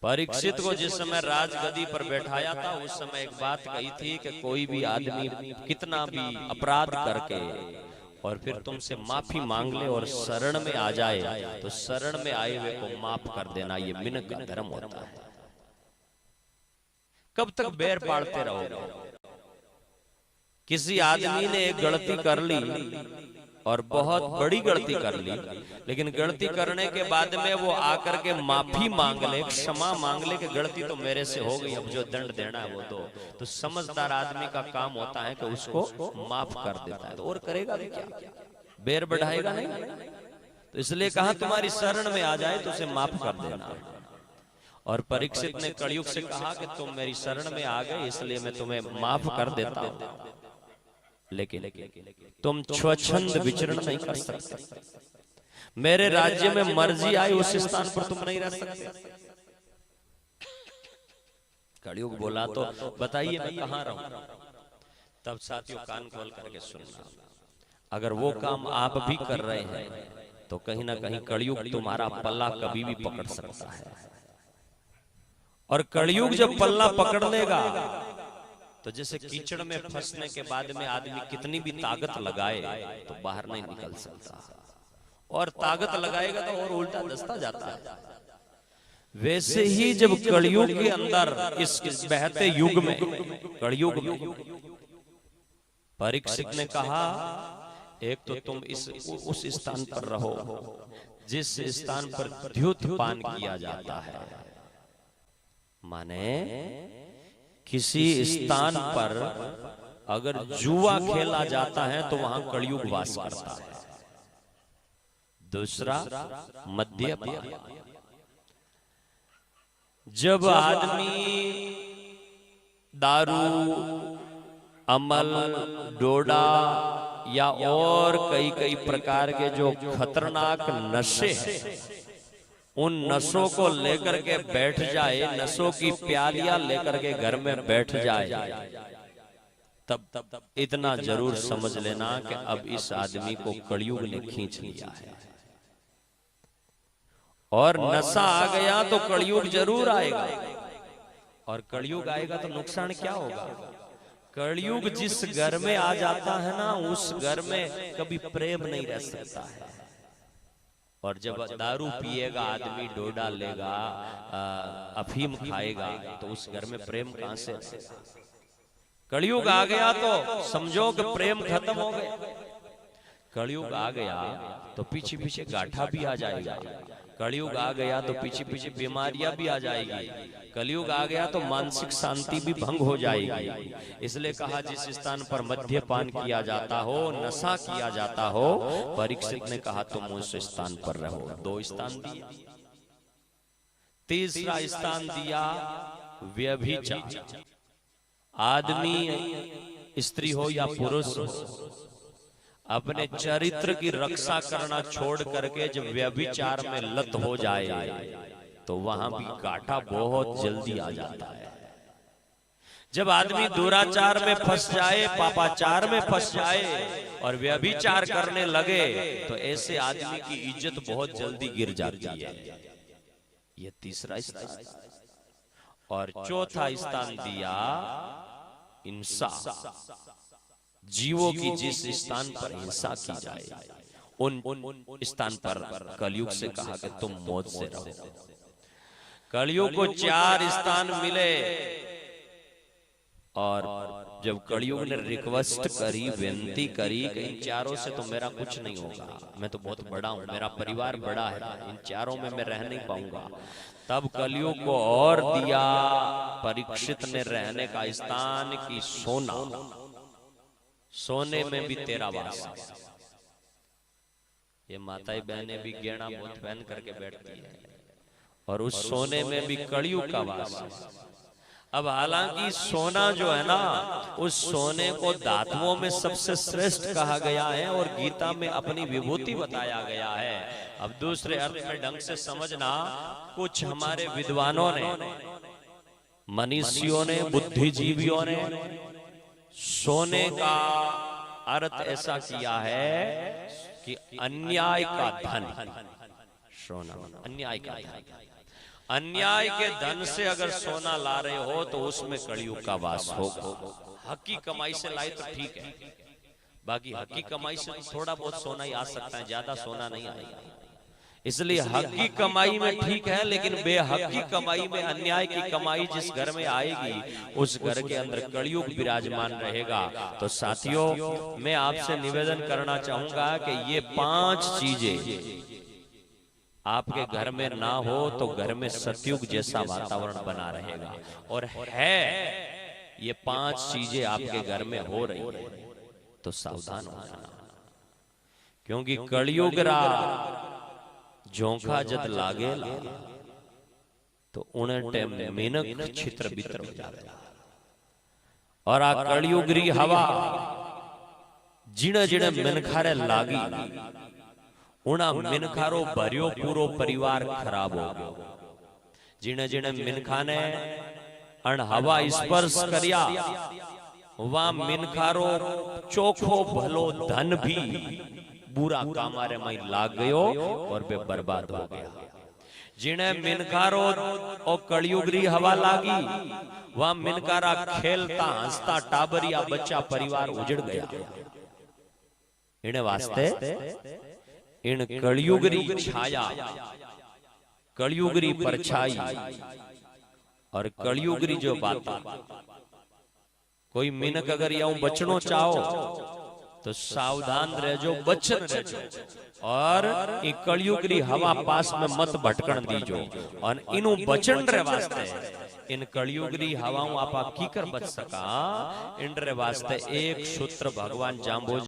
परीक्षित को जिस समय राजगद्दी पर बैठाया था उस समय एक बात कही थी कि कोई भी आदमी कितना भी अपराध करके और फिर तुमसे माफी मांग ले और शरण में आ जाए तो शरण में आए हुए को माफ कर देना, ये मिनक का धर्म होता है। कब तक बैर पाड़ते रहोगे? किसी आदमी ने एक गलती कर ली और बहुत बड़ी गलती कर ली, लेकिन गलती करने के बाद में वो आकर के माफी मांग ले, क्षमा मांग ले कि गलती तो मेरे से हो गई, अब जो दंड देना है वो दो। तो समझदार आदमी का काम होता है कि उसको माफ कर देता है। तो और करेगा भी क्या? बैर बढ़ाएगा नहीं। तो इसलिए कहा तुम्हारी शरण में आ जाए तो उसे माफ कर देना। और परीक्षित ने कलयुग से कहा कि तुम मेरी शरण में आ गए इसलिए मैं तुम्हें माफ कर देता हूं, लेकिन तुम स्वच्छंद विचरण नहीं कर सकते। मेरे राज्य में मर्जी आई उस स्थान पर तुम नहीं रह सकते। कलयुग बोला तो बताइए मैं कहां रहूं? तब साथियों कान खोल करके सुनना, अगर वो काम आप भी कर रहे हैं तो कहीं ना कहीं कलयुग तुम्हारा पल्ला कभी भी पकड़ सकता है। और कलयुग जब पल्ला पकड़ लेगा तो जैसे कीचड़ में फंसने के बाद में आदमी कितनी भी ताकत लगाए तो बाहर नहीं निकल सकता, और ताकत लगाएगा तो और उल्टा दस्ता जाता है। वैसे ही जब कलयुग के अंदर इस बहते युग में, कलयुग में परीक्षित ने कहा एक तो तुम उस स्थान पर रहो जिस स्थान पर द्युत पान किया जाता है, माने किसी स्थान पर अगर जुआ खेला जाता है तो वहां कलयुग वास करता है। दूसरा मद्यपान, जब आदमी दारू, अमल, डोडा या और कई कई प्रकार के जो खतरनाक नशे हैं उन नशों को लेकर के बैठ जाए, नशों की प्यालियां लेकर के घर में बैठ जाए, तब इतना जरूर समझ लेना कि अब इस आदमी को कलयुग ने खींच लिया है। और नशा आ गया तो कलयुग जरूर आएगा, और कलयुग आएगा तो नुकसान क्या होगा? कलयुग जिस घर में आ जाता है ना उस घर में कभी प्रेम नहीं रह सकता है। और जब दारू पिएगा आदमी, डोडा लेगा, अफीम खाएगा तो उस घर में प्रेम कहां से रहेगा? कलयुग आ गया तो समझो कि प्रेम खत्म हो गया। कलयुग आ गया तो पीछे पीछे गाठा भी आ जाएगा। कलयुग आ गया तो पीछे पीछे बीमारियां भी आ जाएगी। कलयुग आ गया तो मानसिक शांति भी भंग हो जाएगी। इसलिए कहा जिस स्थान पर मद्यपान किया जाता हो, नशा किया जाता हो, परीक्षित ने कहा तुम उस स्थान पर रहो। 2 स्थान दिया। तीसरा स्थान दिया व्यभिचार। आदमी, स्त्री हो या पुरुष हो, अपने चरित्र की रक्षा करना छोड़ करके जब व्यभिचार में लत हो जाए तो वहां भी कांटा बहुत जल्दी आ जाता है। जब आदमी दुराचार में फंस जाए, पापाचार में फंस जाए और व्यभिचार करने लगे तो ऐसे आदमी की इज्जत बहुत जल्दी गिर जाती है। यह तीसरा स्थान। और चौथा स्थान दिया हिंसा। जीवों की जिस स्थान पर हिंसा की जाए उन स्थान पर कलयुग से कहा कि तुम मौत से रहो। कलयुग को 4 स्थान मिले और जब कलयुग ने रिक्वेस्ट करी, विनती करी कि इन 4 से तो मेरा कुछ नहीं होगा, मैं तो बहुत बड़ा हूं, मेरा परिवार बड़ा है, इन 4 में मैं रह नहीं पाऊंगा, तब कलयुग को और दिया परीक्षित ने रहने का स्थान की सोना। सोने में भी तेरा वास है। ये माताएं बहनें भी गहना बहुत पहन करके बैठती है और उस सोने में भी कलयुग का वास है। अब हालांकि सोना जो है ना, उस सोने को धातुओं में सबसे श्रेष्ठ कहा गया है और गीता में अपनी विभूति बताया गया है। अब दूसरे अर्थ में ढंग से समझना, कुछ हमारे विद्वानों ने, मनीषियों ने, बुद्धिजीवियों ने सोने का अर्थ ऐसा किया है कि अन्याय का धन। सोना अन्याय का धन। अन्याय के धन से अगर सोना ला रहे हो तो उसमें कलयुग का वास होगा। हकी कमाई से लाए तो ठीक है, बाकी हकी कमाई से थोड़ा बहुत सोना ही आ सकता है, ज्यादा सोना नहीं आएगा। इसलिए हकी कमाई में ठीक है, लेकिन बेहकी कमाई में, अन्याय की कमाई जिस घर में आएगी उस घर के अंदर कलयुग विराजमान रहेगा। तो साथियों, मैं आपसे निवेदन करना चाहूंगा कि ये 5 चीजें आपके घर में ना हो तो घर में सतयुग जैसा वातावरण बना रहेगा। और है ये 5 चीजें आपके घर में हो रही है तो सावधान हो जाना, क्योंकि कलयुग रा झोंका जद लागे तो उन्हें टाइम मेनक छित्र बित्र हो जाता। और आ कलयुगरी हवा जिणे जिणे मिनखारे लागी उना मिनखारो भरियो पूरो परिवार खराब हो गयो। जिणे जिणे मिनखा ने अण हवा स्पर्श करिया वहां मिनखारो चोखो भलो धन भी बुरा कामारे में लाग गयो और बे बर्बाद हो गया। जिन्हें मिनकारो और कलयुगरी हवा लागी वहां मिनकारा खेलता हंसता टाबरिया बच्चा परिवार उजड़ गया। इन्हें वास्ते इन कलयुगरी छाया, कलयुगरी परछाई और कलयुगरी जो बात, कोई मिनक अगर यूं बचनो चाहो तो सावधान रहजो, बचन रहजो और इ कलयुगरी हवा पास में मत भटकण दीजो। और इनु बचन रे वास्ते इन कलयुगरी हवाओं आपा कीकर बच सका, इन रे वास्ते एक सूत्र भगवान जांबोज